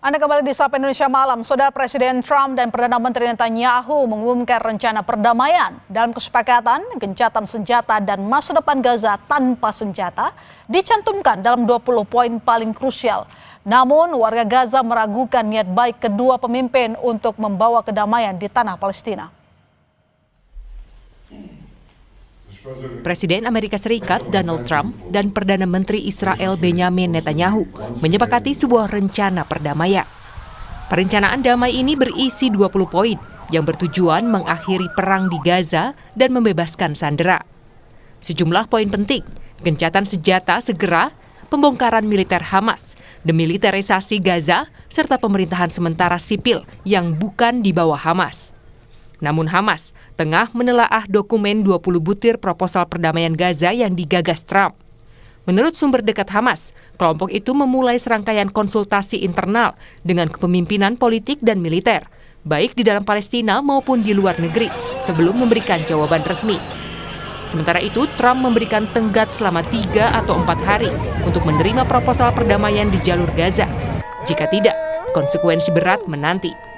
Anda kembali di Sapa Indonesia Malam. Saudara, Presiden Trump dan Perdana Menteri Netanyahu mengumumkan rencana perdamaian. Dalam kesepakatan, gencatan senjata dan masa depan Gaza tanpa senjata dicantumkan dalam 20 poin paling krusial. Namun, warga Gaza meragukan niat baik kedua pemimpin untuk membawa kedamaian di tanah Palestina. Presiden Amerika Serikat Donald Trump dan Perdana Menteri Israel Benjamin Netanyahu menyepakati sebuah rencana perdamaian. Perencanaan damai ini berisi 20 poin yang bertujuan mengakhiri perang di Gaza dan membebaskan sandera. Sejumlah poin penting, gencatan senjata segera, pembongkaran militer Hamas, demilitarisasi Gaza, serta pemerintahan sementara sipil yang bukan di bawah Hamas. Namun Hamas tengah menelaah dokumen 20 butir proposal perdamaian Gaza yang digagas Trump. Menurut sumber dekat Hamas, kelompok itu memulai serangkaian konsultasi internal dengan kepemimpinan politik dan militer, baik di dalam Palestina maupun di luar negeri, sebelum memberikan jawaban resmi. Sementara itu, Trump memberikan tenggat selama 3 atau 4 hari untuk menerima proposal perdamaian di jalur Gaza. Jika tidak, konsekuensi berat menanti.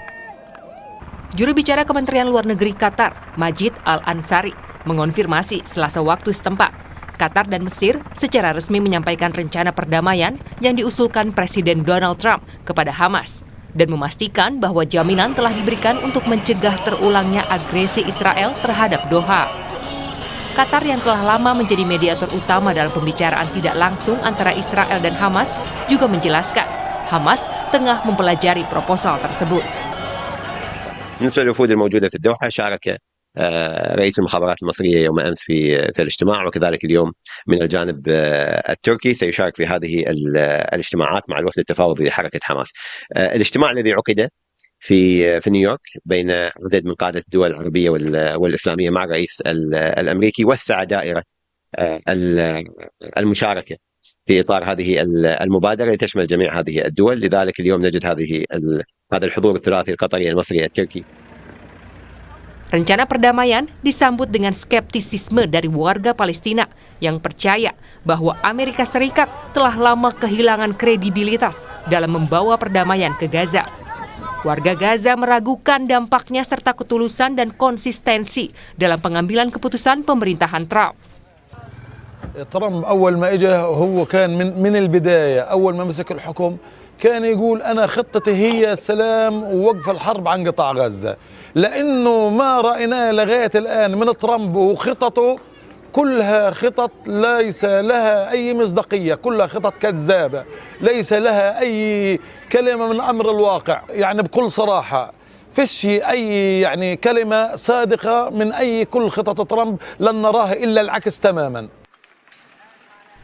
Juru bicara Kementerian Luar Negeri Qatar, Majid Al-Ansari, mengonfirmasi Selasa waktu setempat, Qatar dan Mesir secara resmi menyampaikan rencana perdamaian yang diusulkan Presiden Donald Trump kepada Hamas dan memastikan bahwa jaminan telah diberikan untuk mencegah terulangnya agresi Israel terhadap Doha. Qatar yang telah lama menjadi mediator utama dalam pembicaraan tidak langsung antara Israel dan Hamas juga menjelaskan Hamas tengah mempelajari proposal tersebut. بالنسبة للوفود الموجودة في الدوحة شارك رئيس المخابرات المصرية يوم أمس في الاجتماع، وكذلك اليوم من الجانب التركي سيشارك في هذه الاجتماعات مع الوفد التفاوضي لحركة حماس. الاجتماع الذي عقد في نيويورك بين عدد من قادة الدول العربية والإسلامية مع الرئيس الأمريكي وسع دائرة المشاركة في إطار هذه المبادرة لتشمل جميع هذه الدول. لذلك اليوم نجد هذا الحضور الثلاثي القطري المصري التركي. Rencana perdamaian disambut dengan skeptisisme dari warga Palestina yang percaya bahwa Amerika Serikat telah lama kehilangan kredibilitas dalam membawa perdamaian ke Gaza. Warga Gaza meragukan dampaknya serta ketulusan dan konsistensi dalam pengambilan keputusan pemerintahan Trump. ترامب أول ما إجا هو كان من البداية أول ما مسك الحكم كان يقول أنا خطتي هي السلام ووقف الحرب عن قطاع غزة، لأنه ما رأيناه لغاية الآن من ترامب وخططه كلها خطط ليس لها أي مصداقية، كلها خطط كذابة، ليس لها أي كلمة من أمر الواقع. يعني بكل صراحة فيش أي كلمة صادقة من كل خطط ترامب لن نراها إلا العكس تماما.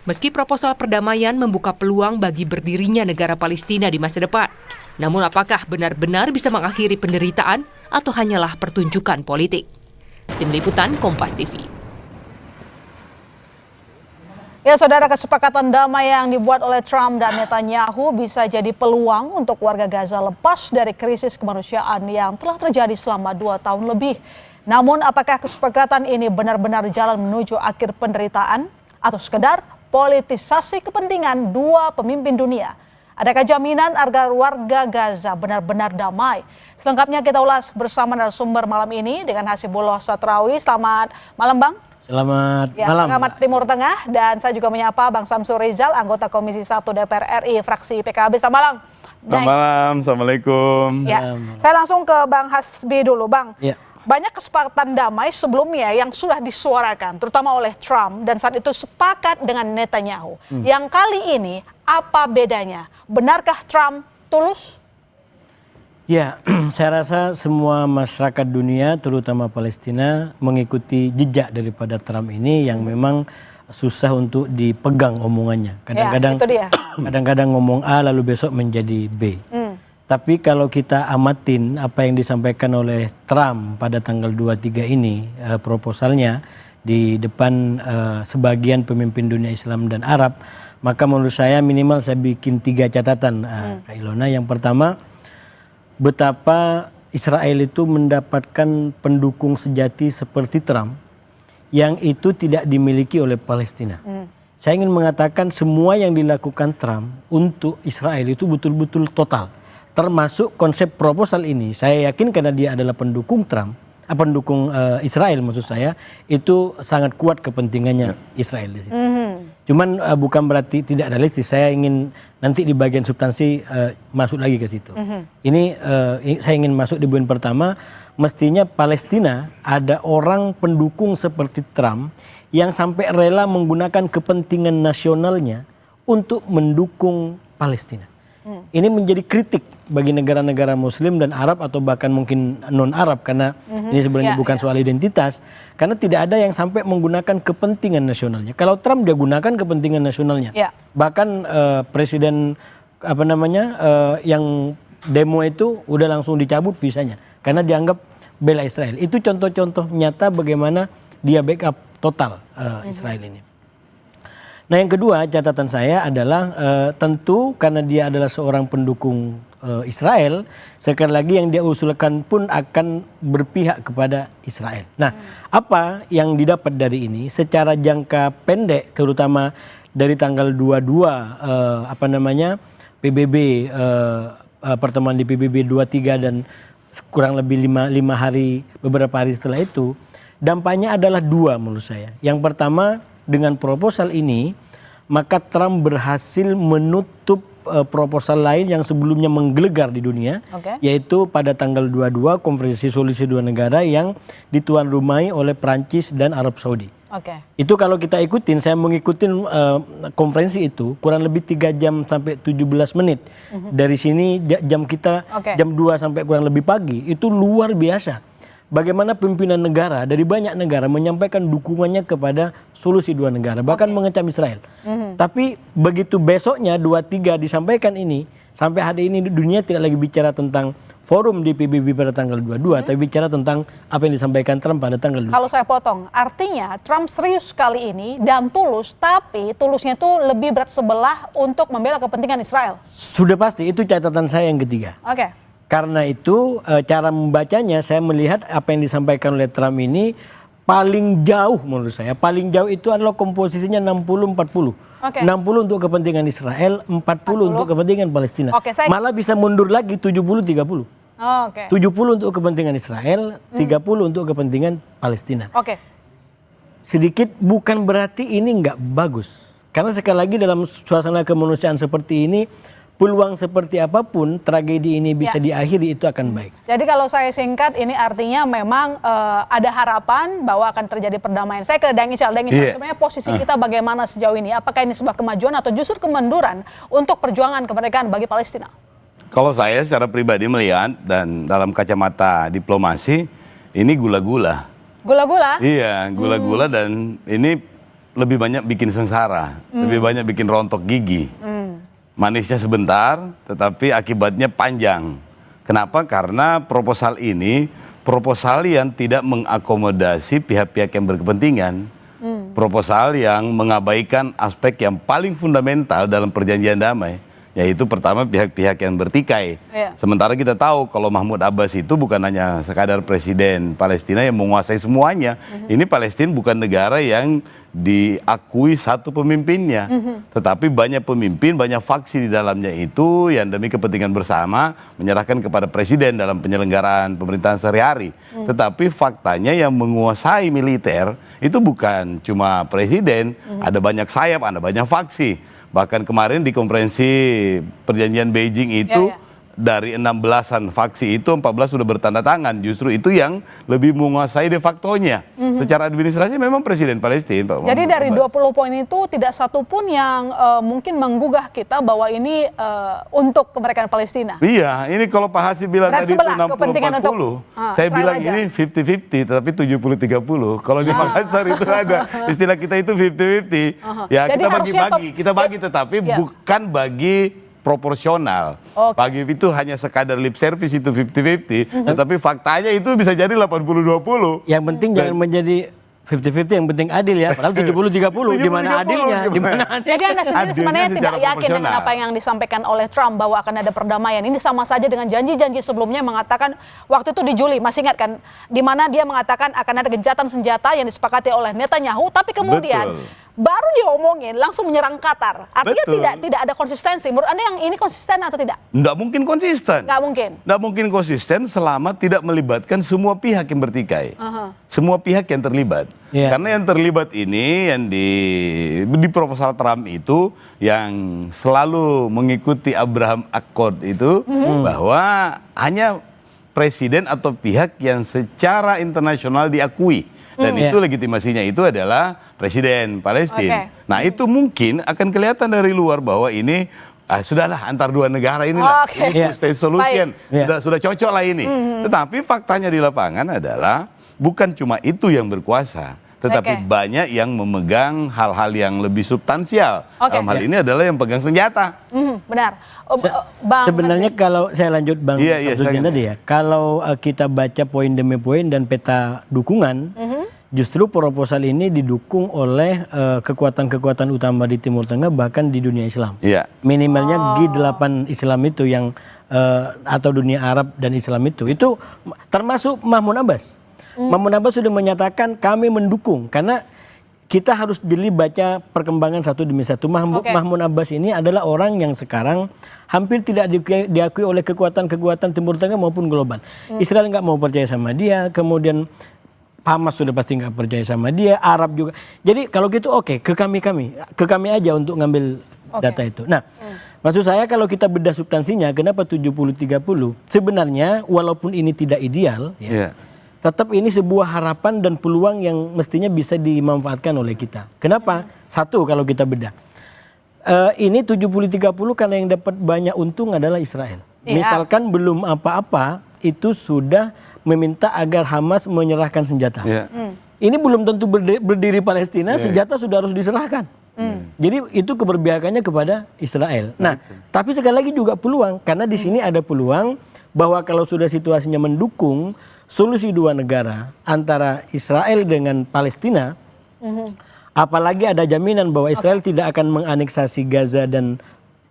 Meski proposal perdamaian membuka peluang bagi berdirinya negara Palestina di masa depan, namun apakah benar-benar bisa mengakhiri penderitaan atau hanyalah pertunjukan politik? Tim Liputan Kompas TV. Ya, saudara, kesepakatan damai yang dibuat oleh Trump dan Netanyahu bisa jadi peluang untuk warga Gaza lepas dari krisis kemanusiaan yang telah terjadi selama 2 tahun lebih. Namun, apakah kesepakatan ini benar-benar jalan menuju akhir penderitaan atau sekedar politisasi kepentingan dua pemimpin dunia? Adakah jaminan agar warga Gaza benar-benar damai? Selengkapnya kita ulas bersama narasumber malam ini dengan Hasibullah Satrawi. Selamat malam, Bang. Selamat malam. Pengamat Timur Tengah, dan saya juga menyapa Bang Samsul Rizal, anggota Komisi 1 DPR RI fraksi PKB. Selamat malam. Selamat malam. Assalamualaikum. Ya, saya langsung ke Bang Hasbi dulu, Bang. Ya. Banyak kesepakatan damai sebelumnya yang sudah disuarakan, terutama oleh Trump, dan saat itu sepakat dengan Netanyahu. Yang kali ini, apa bedanya? Benarkah Trump tulus? Ya, saya rasa semua masyarakat dunia, terutama Palestina, mengikuti jejak daripada Trump ini yang memang susah untuk dipegang omongannya. Kadang-kadang ngomong A lalu besok menjadi B. Tapi kalau kita amatin apa yang disampaikan oleh Trump pada tanggal 23 ini, proposalnya di depan sebagian pemimpin dunia Islam dan Arab, maka menurut saya minimal saya bikin 3 catatan, Kak Ilona. Yang pertama, betapa Israel itu mendapatkan pendukung sejati seperti Trump yang itu tidak dimiliki oleh Palestina. Saya ingin mengatakan semua yang dilakukan Trump untuk Israel itu betul-betul total. termasuk konsep proposal ini, saya yakin karena dia adalah pendukung Trump, pendukung Israel maksud saya, itu sangat kuat kepentingannya Israel di situ. Cuman bukan berarti tidak realistis. Saya ingin nanti di bagian substansi masuk lagi ke situ. Ini saya ingin masuk di poin pertama. Mestinya Palestina ada orang pendukung seperti Trump yang sampai rela menggunakan kepentingan nasionalnya untuk mendukung Palestina. Ini menjadi kritik bagi negara-negara Muslim dan Arab atau bahkan mungkin non-Arab karena ini sebenarnya bukan soal identitas, karena tidak ada yang sampai menggunakan kepentingan nasionalnya. Kalau Trump dia gunakan kepentingan nasionalnya, bahkan presiden yang demo itu udah langsung dicabut visanya karena dianggap bela Israel. Itu contoh-contoh nyata bagaimana dia backup total Israel ini. Nah yang kedua catatan saya adalah tentu karena dia adalah seorang pendukung Israel, sekali lagi yang dia usulkan pun akan berpihak kepada Israel. Nah apa yang didapat dari ini secara jangka pendek, terutama dari tanggal 22 PBB pertemuan di PBB 23 dan kurang lebih 5 hari, beberapa hari setelah itu, dampaknya adalah dua menurut saya. Yang pertama, dengan proposal ini, maka Trump berhasil menutup proposal lain yang sebelumnya menggelegar di dunia, yaitu pada tanggal 22 konferensi solusi dua negara yang dituan rumahi oleh Prancis dan Arab Saudi. Itu kalau kita ikutin, saya mengikuti konferensi itu kurang lebih 3 jam sampai 17 menit. Dari sini jam kita jam 2 sampai kurang lebih pagi, itu luar biasa. Bagaimana pimpinan negara dari banyak negara menyampaikan dukungannya kepada solusi dua negara, bahkan mengecam Israel. Tapi begitu besoknya 23 disampaikan ini, sampai hari ini dunia tidak lagi bicara tentang forum di PBB pada tanggal 22, tapi bicara tentang apa yang disampaikan Trump pada tanggal 2. Kalau saya potong, artinya Trump serius kali ini dan tulus, tapi tulusnya itu lebih berat sebelah untuk membela kepentingan Israel. Sudah pasti, itu catatan saya yang ketiga. Karena itu cara membacanya saya melihat apa yang disampaikan oleh Trump ini paling jauh menurut saya. Paling jauh itu adalah komposisinya 60-40. 60 untuk kepentingan Israel, 40 untuk kepentingan Palestina. Malah bisa mundur lagi 70-30. 70 untuk kepentingan Israel, 30 untuk kepentingan Palestina. Sedikit bukan berarti ini nggak bagus. Karena sekali lagi dalam suasana kemanusiaan seperti ini, peluang seperti apapun tragedi ini bisa diakhiri itu akan baik. Jadi kalau saya singkat ini artinya memang ada harapan bahwa akan terjadi perdamaian. Saya ke Dang Ical. Sebenarnya posisi kita bagaimana sejauh ini? Apakah ini sebuah kemajuan atau justru kemunduran untuk perjuangan kemerdekaan bagi Palestina? Kalau saya secara pribadi melihat dan dalam kacamata diplomasi ini gula-gula. Gula-gula? Iya, gula-gula dan ini lebih banyak bikin sengsara, lebih banyak bikin rontok gigi. Manisnya sebentar, tetapi akibatnya panjang. Kenapa? Karena proposal ini proposal yang tidak mengakomodasi pihak-pihak yang berkepentingan. Proposal yang mengabaikan aspek yang paling fundamental dalam perjanjian damai, yaitu pertama pihak-pihak yang bertikai. Sementara kita tahu kalau Mahmud Abbas itu bukan hanya sekadar presiden Palestina yang menguasai semuanya. Ini Palestina bukan negara yang diakui satu pemimpinnya, tetapi banyak pemimpin, banyak faksi di dalamnya itu yang demi kepentingan bersama menyerahkan kepada presiden dalam penyelenggaraan pemerintahan sehari-hari. Tetapi faktanya yang menguasai militer itu bukan cuma presiden, ada banyak sayap, ada banyak faksi. Bahkan kemarin di konferensi perjanjian Beijing itu dari 16-an faksi itu 14 sudah bertanda tangan. Justru itu yang lebih menguasai de facto-nya. Secara administrasi memang presiden Palestina. Jadi dari 20 poin itu tidak satu pun yang mungkin menggugah kita bahwa ini untuk kemerdekaan Palestina. Iya, ini kalau Pak Hasib bilang tadi itu 60-40, saya bilang aja. Ini 50-50 tapi 70-30. Kalau di Makassar itu ada istilah kita itu 50-50. Ya jadi kita bagi-bagi, kita bagi tetapi bukan bagi proporsional. Bagi itu hanya sekadar lip service itu 50-50, tetapi faktanya itu bisa jadi 80-20. Yang penting jangan menjadi 50-50 yang penting adil ya. Padahal 70-30 di mana adilnya? Di mana adilnya? Jadi Anda sendiri Adilnya sebenarnya tidak secara yakin dengan proporsional. apa yang disampaikan oleh Trump bahwa akan ada perdamaian. Ini sama saja dengan janji-janji sebelumnya mengatakan waktu itu di Juli, masih ingat kan? Di mana dia mengatakan akan ada gencatan senjata yang disepakati oleh Netanyahu, tapi kemudian baru diomongin langsung menyerang Qatar. Artinya Betul. tidak ada konsistensi. Menurut Anda yang ini konsisten atau tidak? Nggak mungkin konsisten. Nggak mungkin. Nggak mungkin konsisten selama tidak melibatkan semua pihak yang bertikai. Semua pihak yang terlibat. Iya. Karena yang terlibat ini yang di proposal Trump itu yang selalu mengikuti Abraham Accord itu bahwa hanya presiden atau pihak yang secara internasional diakui. Dan itu legitimasinya itu adalah presiden Palestina. Nah itu mungkin akan kelihatan dari luar bahwa ini sudahlah antar dua negara inilah Oke. state solution. Baik. Sudah cocok lah ini. Tetapi faktanya di lapangan adalah bukan cuma itu yang berkuasa, tetapi banyak yang memegang hal-hal yang lebih substansial. Dalam hal ini adalah yang pegang senjata. Benar. Bang Sebenarnya kalau saya lanjut Bang Samsudin tadi ya, kalau kita baca poin demi poin dan peta dukungan, justru proposal ini didukung oleh kekuatan-kekuatan utama di Timur Tengah bahkan di dunia Islam. Iya. Minimalnya G8 Islam itu yang atau dunia Arab dan Islam itu termasuk Mahmud Abbas. Mahmud Abbas sudah menyatakan kami mendukung karena kita harus jeli baca perkembangan satu demi satu. Mahmud Abbas ini adalah orang yang sekarang hampir tidak diakui oleh kekuatan-kekuatan Timur Tengah maupun global. Israel nggak mau percaya sama dia, kemudian Hamas sudah pasti nggak percaya sama dia, Arab juga. Jadi kalau gitu ke kami aja untuk ngambil data itu. Nah, maksud saya kalau kita bedah substansinya, kenapa 70-30? Sebenarnya walaupun ini tidak ideal, tetap ini sebuah harapan dan peluang yang mestinya bisa dimanfaatkan oleh kita. Kenapa? Satu kalau kita bedah. Ini 70-30 karena yang dapat banyak untung adalah Israel. Misalkan belum apa-apa, itu sudah meminta agar Hamas menyerahkan senjata. Ini belum tentu berdiri Palestina, senjata sudah harus diserahkan. Jadi itu keberpihakannya kepada Israel. Nah, tapi sekali lagi juga peluang, karena di sini ada peluang bahwa kalau sudah situasinya mendukung solusi dua negara antara Israel dengan Palestina, apalagi ada jaminan bahwa Israel tidak akan menganeksasi Gaza dan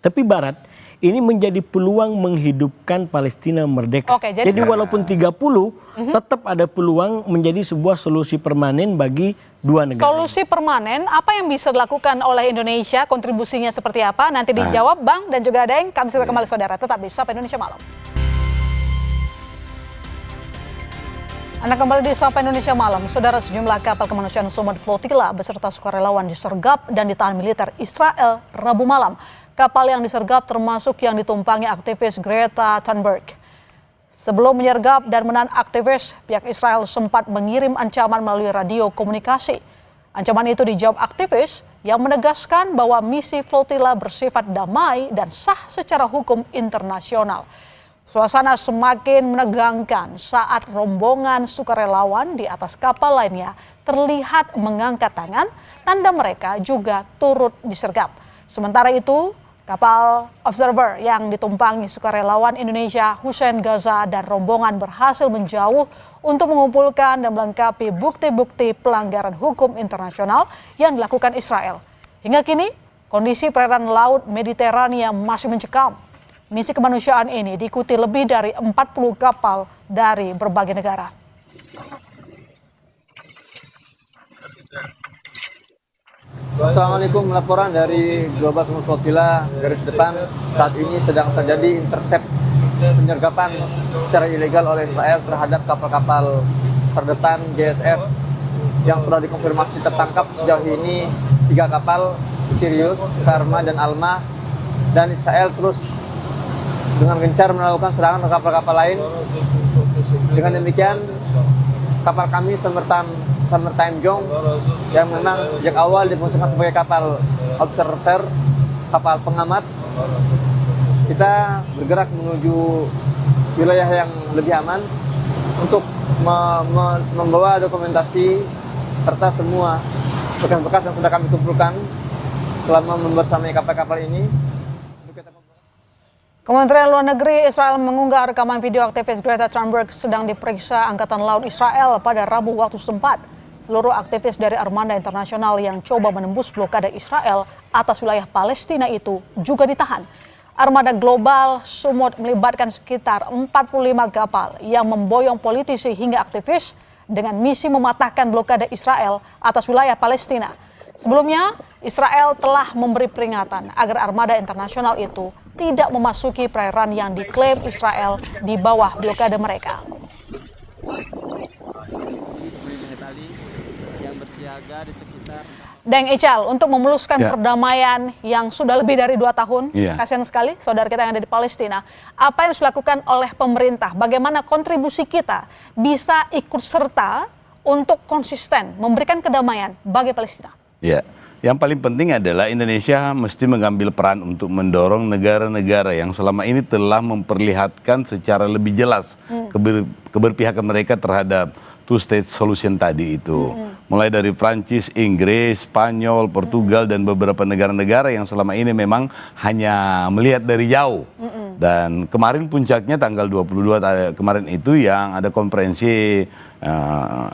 tepi barat, ini menjadi peluang menghidupkan Palestina merdeka. Jadi walaupun 30, tetap ada peluang menjadi sebuah solusi permanen bagi dua negara. Solusi permanen, apa yang bisa dilakukan oleh Indonesia, kontribusinya seperti apa? Nanti dijawab Bang dan juga Daeng. Kami segera kembali saudara, tetap di Sapa Indonesia Malam. Anda kembali di Sapa Indonesia Malam. Saudara, sejumlah kapal kemanusiaan Somad Flotilla beserta sukarelawan disergap dan ditahan militer Israel Rabu malam. Kapal yang disergap termasuk yang ditumpangi aktivis Greta Thunberg. Sebelum menyergap dan menahan aktivis, pihak Israel sempat mengirim ancaman melalui radio komunikasi. Ancaman itu dijawab aktivis yang menegaskan bahwa misi flotilla bersifat damai dan sah secara hukum internasional. Suasana semakin menegangkan saat rombongan sukarelawan di atas kapal lainnya terlihat mengangkat tangan, tanda mereka juga turut disergap. Sementara itu, kapal Observer yang ditumpangi sukarelawan Indonesia Hussein Gaza dan rombongan berhasil menjauh untuk mengumpulkan dan melengkapi bukti-bukti pelanggaran hukum internasional yang dilakukan Israel. Hingga kini, kondisi perairan Laut Mediterania masih mencekam. Misi kemanusiaan ini diikuti lebih dari 40 kapal dari berbagai negara. Assalamualaikum, laporan dari Global Somad Flotilla garis depan. Saat ini sedang terjadi intercept penyergapan secara ilegal oleh Israel terhadap kapal-kapal terdepan JSF yang sudah dikonfirmasi tertangkap sejauh ini 3 kapal, Sirius, Karma, dan Alma, dan Israel terus dengan gencar melakukan serangan ke kapal-kapal lain. Dengan demikian, kapal kami Summertime Jong yang memang sejak awal difungsikan sebagai kapal observer, kapal pengamat, kita bergerak menuju wilayah yang lebih aman untuk membawa dokumentasi serta semua bekas-bekas yang sudah kami kumpulkan selama membersamai kapal-kapal ini. Kementerian Luar Negeri Israel mengunggah rekaman video aktivis Greta Thunberg sedang diperiksa Angkatan Laut Israel pada Rabu waktu setempat. Seluruh aktivis dari Armada Internasional yang coba menembus blokade Israel atas wilayah Palestina itu juga ditahan. Armada global Sumut melibatkan sekitar 45 kapal yang memboyong politisi hingga aktivis dengan misi mematahkan blokade Israel atas wilayah Palestina. Sebelumnya, Israel telah memberi peringatan agar Armada Internasional itu tidak memasuki perairan yang diklaim Israel di bawah blokade mereka. Yang bersiaga di sekitar Deng Ical, untuk memuluskan perdamaian yang sudah lebih dari 2 tahun, kasihan sekali saudara kita yang ada di Palestina, apa yang harus dilakukan oleh pemerintah? Bagaimana kontribusi kita bisa ikut serta untuk konsisten memberikan kedamaian bagi Palestina? Ya, yang paling penting adalah Indonesia mesti mengambil peran untuk mendorong negara-negara yang selama ini telah memperlihatkan secara lebih jelas keberpihakan mereka terhadap two-state solution tadi itu. Mulai dari Prancis, Inggris, Spanyol, Portugal, dan beberapa negara-negara yang selama ini memang hanya melihat dari jauh. Dan kemarin puncaknya tanggal 22 kemarin itu yang ada konferensi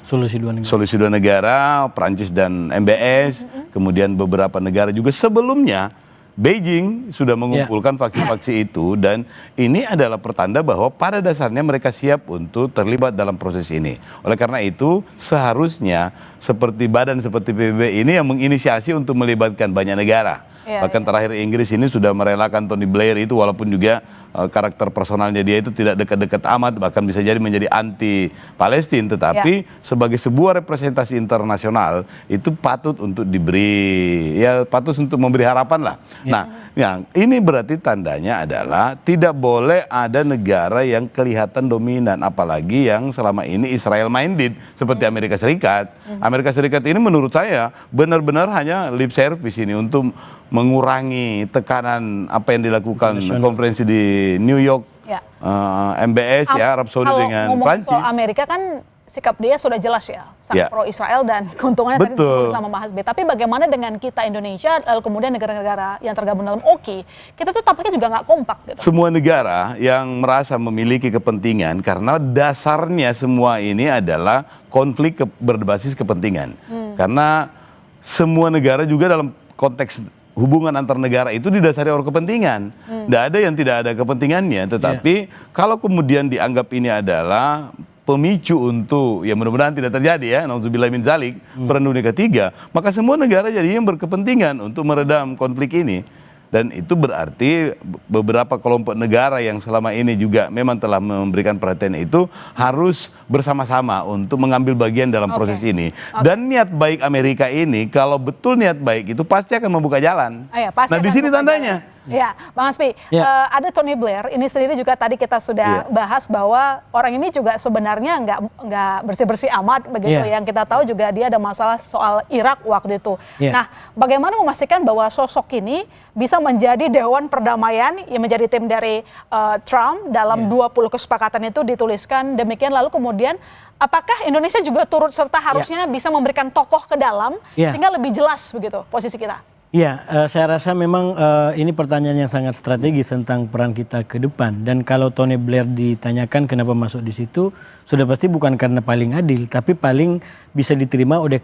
solusi 2 negara, Prancis dan MBS, kemudian beberapa negara juga sebelumnya. Beijing sudah mengumpulkan faksi-faksi itu, dan ini adalah pertanda bahwa pada dasarnya mereka siap untuk terlibat dalam proses ini. Oleh karena itu seharusnya seperti badan seperti PBB ini yang menginisiasi untuk melibatkan banyak negara. Bahkan terakhir Inggris ini sudah merelakan Tony Blair itu, walaupun juga karakter personalnya dia itu tidak dekat-dekat amat, bahkan bisa jadi menjadi anti Palestina, tetapi sebagai sebuah representasi internasional itu patut untuk diberi, patut untuk memberi harapan lah. Nah, yang ini berarti tandanya adalah tidak boleh ada negara yang kelihatan dominan, apalagi yang selama ini Israel minded seperti Amerika Serikat. Amerika Serikat ini menurut saya benar-benar hanya lip service ini untuk mengurangi tekanan apa yang dilakukan konferensi di New York, MBS Arab Saudi dengan Prancis. Soal Amerika kan sikap dia sudah jelas ya, sangat pro Israel dan keuntungannya tadi disebut sama Mas B. Tapi bagaimana dengan kita Indonesia, lalu kemudian negara-negara yang tergabung dalam OKI, kita tuh tampaknya juga nggak kompak gitu. Semua negara yang merasa memiliki kepentingan, karena dasarnya semua ini adalah konflik berbasis kepentingan. Karena semua negara juga dalam konteks hubungan antar negara itu didasari oleh kepentingan. Tidak ada yang tidak ada kepentingannya. Tetapi kalau kemudian dianggap ini adalah pemicu untuk, ya mudah-mudahan tidak terjadi ya, nauzubillah min zalik, perang dunia ketiga, maka semua negara jadinya berkepentingan untuk meredam konflik ini. Dan itu berarti beberapa kelompok negara yang selama ini juga memang telah memberikan perhatian itu harus bersama-sama untuk mengambil bagian dalam proses ini. Dan niat baik Amerika ini, kalau betul niat baik itu pasti akan membuka jalan. Nah di sini tandanya. Ya, Bang Hasbi, ada Tony Blair, ini sendiri juga tadi kita sudah bahas bahwa orang ini juga sebenarnya nggak bersih-bersih amat begitu. Yang kita tahu juga dia ada masalah soal Irak waktu itu. Nah, bagaimana memastikan bahwa sosok ini bisa menjadi Dewan Perdamaian yang menjadi tim dari Trump dalam 20 kesepakatan itu dituliskan demikian, lalu kemudian apakah Indonesia juga turut serta harusnya bisa memberikan tokoh ke dalam sehingga lebih jelas begitu posisi kita? Ya, saya rasa memang ini pertanyaan yang sangat strategis tentang peran kita ke depan. Dan kalau Tony Blair ditanyakan kenapa masuk di situ, sudah pasti bukan karena paling adil, tapi paling bisa diterima oleh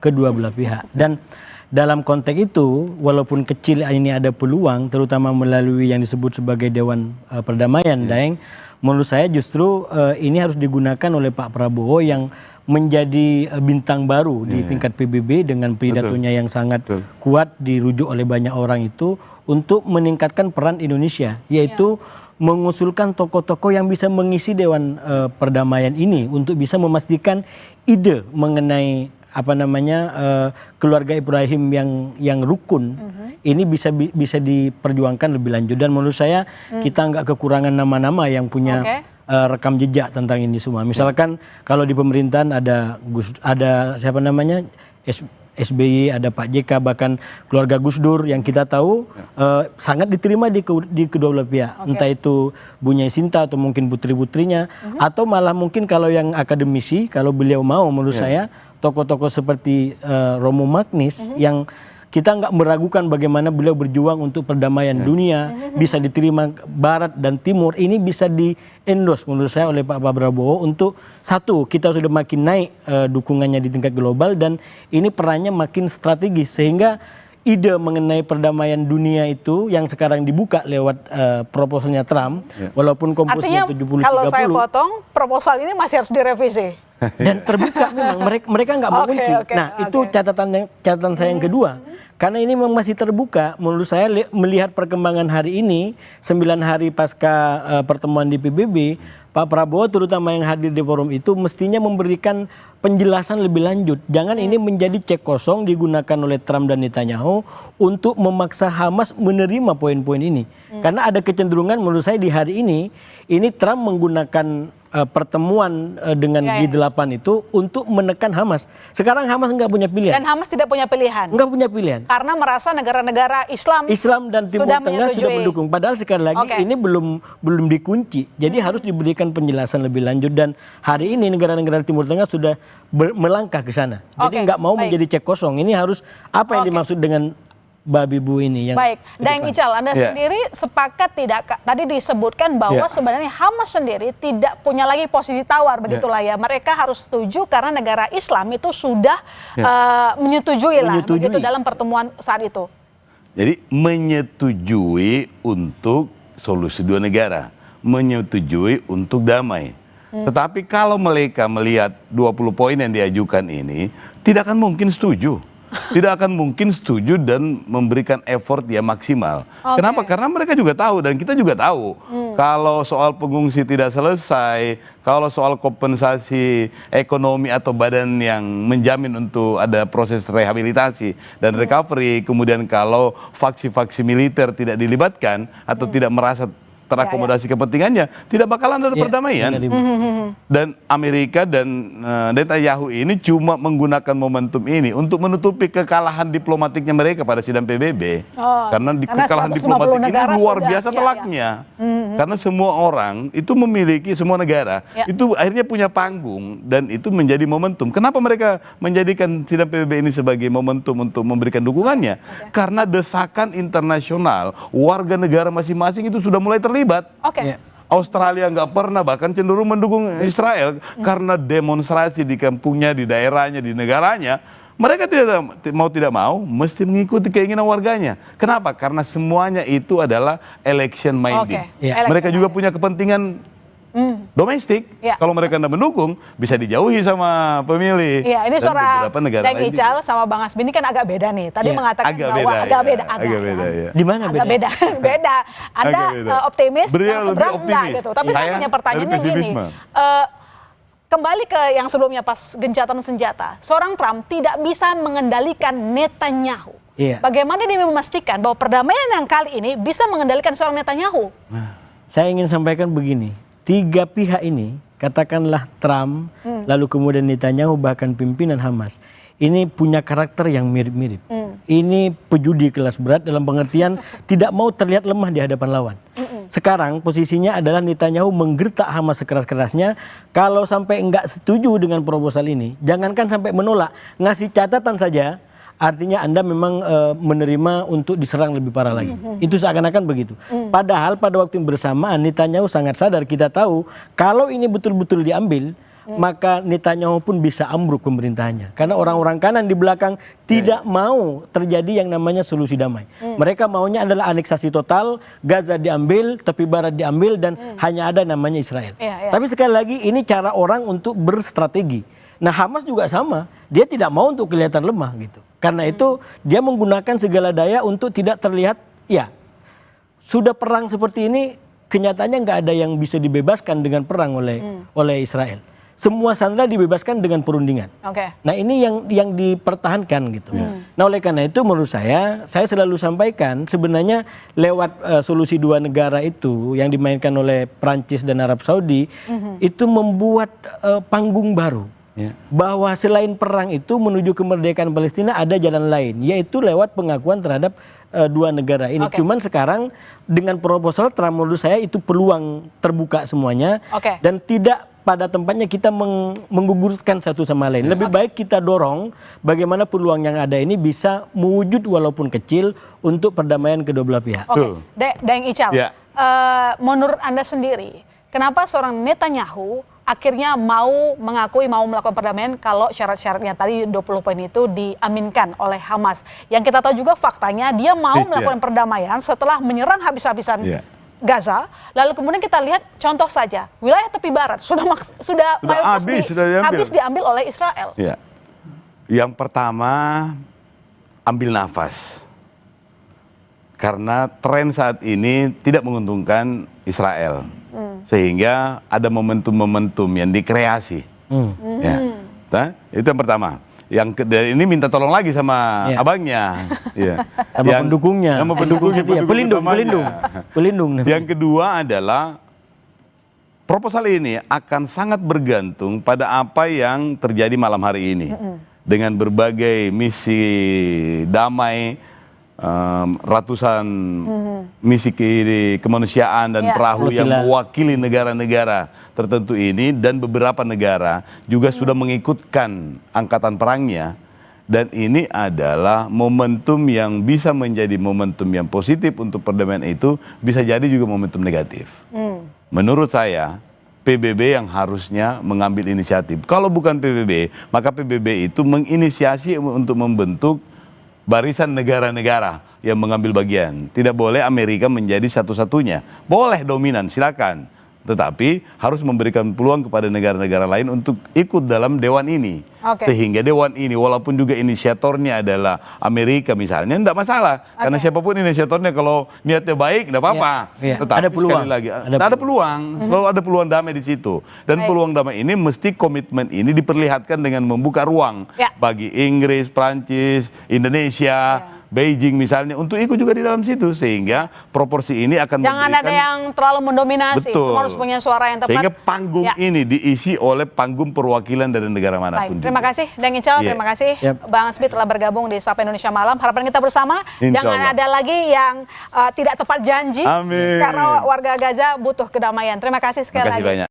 kedua belah pihak. Dan dalam konteks itu, walaupun kecil ini ada peluang, terutama melalui yang disebut sebagai Dewan Perdamaian, Daeng, menurut saya justru ini harus digunakan oleh Pak Prabowo yang menjadi bintang baru di tingkat PBB dengan pidatonya yang sangat kuat dirujuk oleh banyak orang itu untuk meningkatkan peran Indonesia, yaitu mengusulkan tokoh-tokoh yang bisa mengisi Dewan Perdamaian ini untuk bisa memastikan ide mengenai keluarga Ibrahim yang rukun ini bisa diperjuangkan lebih lanjut. Dan menurut saya kita nggak kekurangan nama-nama yang punya rekam jejak tentang ini semua. Misalkan kalau di pemerintahan ada SBY, ada Pak JK, bahkan keluarga Gus Dur yang kita tahu sangat diterima di kedua belah pihak. Entah itu Bu Nyai Sinta atau mungkin putri-putrinya, atau malah mungkin kalau yang akademisi, kalau beliau mau, menurut saya tokoh-tokoh seperti Romo Magnis yang kita nggak meragukan bagaimana beliau berjuang untuk perdamaian dunia, bisa diterima Barat dan Timur. Ini bisa di-endorse menurut saya oleh Pak Prabowo untuk satu, kita sudah makin naik dukungannya di tingkat global dan ini perannya makin strategis sehingga ide mengenai perdamaian dunia itu yang sekarang dibuka lewat proposalnya Trump, walaupun komposisinya 70-30. Kalau saya potong, proposal ini masih harus direvisi. Dan terbuka memang mereka nggak mau kunci. Itu catatan saya yang kedua. Karena ini memang masih terbuka, menurut saya melihat perkembangan hari ini, 9 hari pasca pertemuan di PBB, Pak Prabowo terutama yang hadir di forum itu mestinya memberikan penjelasan lebih lanjut. Jangan ini menjadi cek kosong digunakan oleh Trump dan Netanyahu untuk memaksa Hamas menerima poin-poin ini. Karena ada kecenderungan menurut saya di hari ini Trump menggunakan pertemuan dengan G8 itu untuk menekan Hamas. Sekarang Hamas nggak punya pilihan. Dan Hamas tidak punya pilihan. Nggak punya pilihan. Karena merasa negara-negara Islam dan Timur Tengah sudah mendukung. Padahal sekali lagi ini belum dikunci. Jadi harus diberikan penjelasan lebih lanjut. Dan hari ini negara-negara Timur Tengah sudah melangkah ke sana. Jadi nggak mau menjadi cek kosong. Ini harus apa yang dimaksud dengan babi bu ini yang baik. Dan Ical, Anda sendiri sepakat tidak? Tadi disebutkan bahwa sebenarnya Hamas sendiri tidak punya lagi posisi tawar, begitulah ya. Mereka harus setuju karena negara Islam itu sudah menyetujui lah begitu dalam pertemuan saat itu. Jadi menyetujui untuk solusi dua negara, menyetujui untuk damai. Tetapi kalau mereka melihat 20 poin yang diajukan ini, tidak akan mungkin setuju. Tidak akan mungkin setuju dan memberikan effort yang maksimal. Kenapa? Karena mereka juga tahu dan kita juga tahu kalau soal pengungsi tidak selesai, kalau soal kompensasi ekonomi atau badan yang menjamin untuk ada proses rehabilitasi dan recovery, kemudian kalau faksi-faksi militer tidak dilibatkan atau tidak merasa terakomodasi kepentingannya, tidak bakalan ada perdamaian. Dan Amerika dan Netanyahu ini cuma menggunakan momentum ini untuk menutupi kekalahan diplomatiknya mereka pada sidang PBB. Karena kekalahan diplomatik ini luar biasa telaknya. Karena semua orang itu memiliki, semua negara itu akhirnya punya panggung dan itu menjadi momentum. Kenapa mereka menjadikan sidang PBB ini sebagai momentum untuk memberikan dukungannya? Karena desakan internasional warga negara masing-masing itu sudah mulai terlibat. Australia nggak pernah bahkan cenderung mendukung Israel karena demonstrasi di kampungnya, di daerahnya, di negaranya. Mereka tidak mau mesti mengikuti keinginan warganya. Kenapa? Karena semuanya itu adalah election minded. Mereka juga punya kepentingan domestik. Kalau mereka tidak mendukung, bisa dijauhi sama pemilih. Iya, ini suara Deng Ical sama Bang Hasbi ini kan agak beda nih. Tadi mengatakan bahwa agak beda. Di mana beda? Beda. Anda optimis, yang seberang enggak gitu. Tapi saya punya pertanyaannya gini. Kembali ke yang sebelumnya pas gencatan senjata, seorang Trump tidak bisa mengendalikan Netanyahu. Bagaimana dia memastikan bahwa perdamaian yang kali ini bisa mengendalikan seorang Netanyahu? Saya ingin sampaikan begini. 3 pihak ini, katakanlah Trump, lalu kemudian Netanyahu, bahkan pimpinan Hamas, ini punya karakter yang mirip-mirip. Ini pejudi kelas berat dalam pengertian tidak mau terlihat lemah di hadapan lawan. Sekarang posisinya adalah Netanyahu menggertak Hamas sekeras-kerasnya. Kalau sampai enggak setuju dengan proposal ini, jangankan sampai menolak, ngasih catatan saja, artinya Anda memang menerima untuk diserang lebih parah lagi. Itu seakan-akan begitu. Padahal pada waktu yang bersamaan Netanyahu sangat sadar, kita tahu kalau ini betul-betul diambil, maka Netanyahu pun bisa ambruk pemerintahannya. Karena orang-orang kanan di belakang tidak mau terjadi yang namanya solusi damai. Mereka maunya adalah aneksasi total, Gaza diambil, tepi barat diambil, dan hanya ada namanya Israel. Tapi sekali lagi ini cara orang untuk berstrategi. Nah Hamas juga sama, dia tidak mau untuk kelihatan lemah gitu. Karena itu dia menggunakan segala daya untuk tidak terlihat, sudah perang seperti ini, kenyataannya nggak ada yang bisa dibebaskan dengan perang oleh Israel. Semua sandera dibebaskan dengan perundingan. Nah ini yang dipertahankan gitu. Nah oleh karena itu menurut saya selalu sampaikan sebenarnya lewat solusi 2 negara itu yang dimainkan oleh Prancis dan Arab Saudi, itu membuat panggung baru. Bahwa selain perang itu menuju kemerdekaan Palestina ada jalan lain, yaitu lewat pengakuan terhadap 2 negara ini. Cuman sekarang dengan proposal Trump menurut saya itu peluang terbuka semuanya dan tidak pada tempatnya kita menggugurkan satu sama lain. Lebih baik kita dorong bagaimana peluang yang ada ini bisa mewujud walaupun kecil untuk perdamaian kedua belah pihak. Oke, Daeng Ical, Ya. menurut Anda sendiri, kenapa seorang Netanyahu akhirnya mau melakukan perdamaian kalau syarat-syaratnya tadi 20 poin itu diaminkan oleh Hamas? Yang kita tahu juga faktanya dia mau melakukan perdamaian setelah menyerang habis-habisan Gaza, lalu kemudian kita lihat contoh saja wilayah tepi barat sudah mayoritas habis diambil oleh Israel. Ya. Yang pertama, ambil nafas. Karena tren saat ini tidak menguntungkan Israel. Sehingga ada momentum-momentum yang dikreasi. Ya. Nah, itu yang pertama. Yang ini minta tolong lagi sama abangnya. Ya. Sama pendukungnya. Sama pendukung setia. Pelindung. Yang kedua adalah proposal ini akan sangat bergantung pada apa yang terjadi malam hari ini. Dengan berbagai misi damai, ratusan misi kemanusiaan dan perahu yang mewakili negara-negara tertentu ini, dan beberapa negara juga sudah mengikutkan angkatan perangnya, dan ini adalah momentum yang bisa menjadi momentum yang positif untuk perdamaian itu, bisa jadi juga momentum negatif. Menurut saya PBB yang harusnya mengambil inisiatif. Kalau bukan PBB, maka PBB itu menginisiasi untuk membentuk barisan negara-negara yang mengambil bagian. Tidak boleh Amerika menjadi satu-satunya. Boleh dominan, silakan. Tetapi harus memberikan peluang kepada negara-negara lain untuk ikut dalam dewan ini. Sehingga dewan ini walaupun juga inisiatornya adalah Amerika misalnya, tidak masalah. Karena siapapun inisiatornya kalau niatnya baik, tidak apa-apa. Tetapi ada peluang. sekali lagi, ada peluang. Selalu ada peluang damai di situ. Dan peluang damai ini mesti komitmen ini diperlihatkan dengan membuka ruang bagi Inggris, Prancis, Indonesia, Beijing misalnya untuk ikut juga di dalam situ, sehingga proporsi ini akan jangan ada yang terlalu mendominasi. Betul. Harus punya suara yang tepat. Sehingga panggung ini diisi oleh panggung perwakilan dari negara manapun. Terima kasih Daeng Ical, terima kasih Bang Smith telah bergabung di Sapa Indonesia Malam. Harapan kita bersama jangan ada lagi yang tidak tepat janji. Amin. Karena warga Gaza butuh kedamaian. Terima kasih sekali lagi. Banyak.